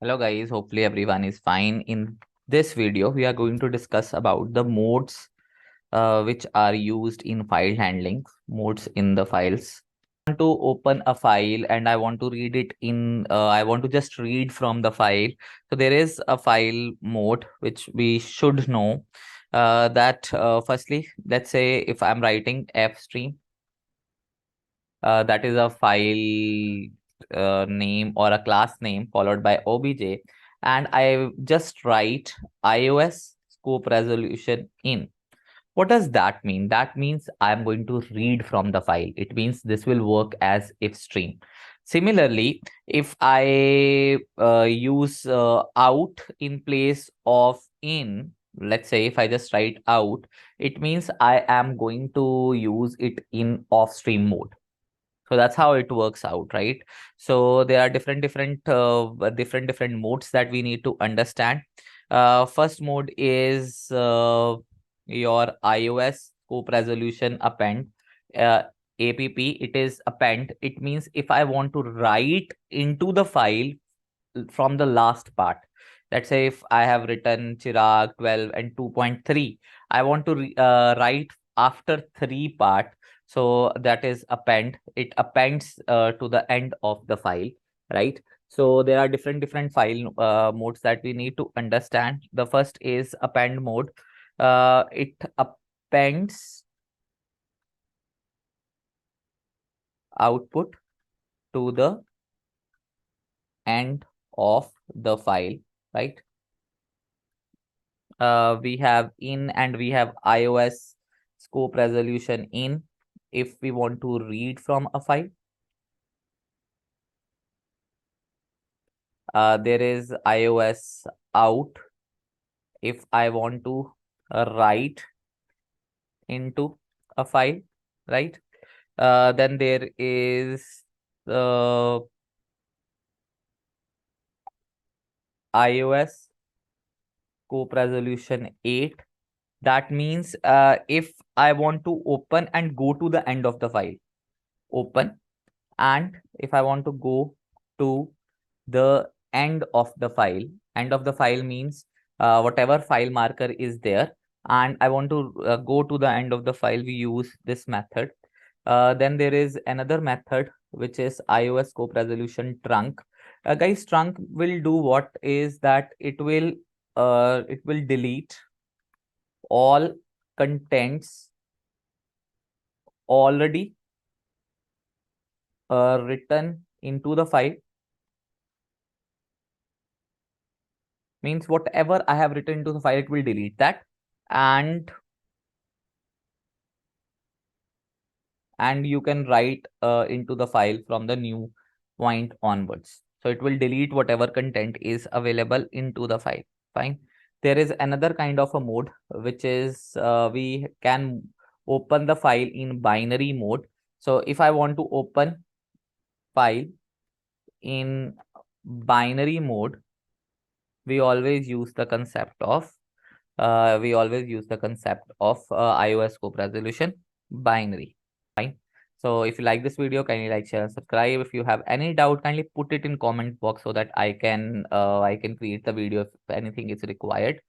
Hello guys, hopefully everyone is fine. In this video, we are going to discuss about the modes which are used in file handling, modes in the files. I want to open a file and I want to read it I want to just read from the file. So there is a file mode which we should know that firstly, let's say if I'm writing fstream, that is a file name or a class name followed by obj, and I just write iOS scope resolution in. What does that mean? That means I'm going to read from the file. It means this will work as if stream. Similarly, if I use out in place of in, let's say if I just write out, it means I am going to use it in off stream mode. So that's how it works out, right? So there are different modes that we need to understand. First mode is your iOS scope resolution append. uh, app, it is append. It means if I want to write into the file from the last part, let's say if I have written Chirag 12 and 2.3, I want to write after 3 part. So that is append. It appends to the end of the file, right? So there are different file modes that we need to understand. The first is append mode. It appends output to the end of the file, right? We have in and we have iOS scope resolution in if we want to read from a file. There is iOS out if I want to write into a file, right? Then there is the iOS scope resolution 8. That means if I want to open and go to the end of the file, open, and if I want to go to the end of the file means whatever file marker is there, and I want to go to the end of the file, we use this method. Then there is another method which is iOS scope resolution trunk. Guys, trunk will do what is that it will delete all contents already written into the file. Means whatever I have written into the file, it will delete that, and you can write into the file from the new point onwards. So it will delete whatever content is available into the file. Fine. There is another kind of a mode which is we can open the file in binary mode. So if I want to open file in binary mode, we always use the concept of iOS scope resolution binary. Fine. So if you like this video, kindly like, share, and subscribe. If you have any doubt, kindly put it in comment box so that I can create the video if anything is required.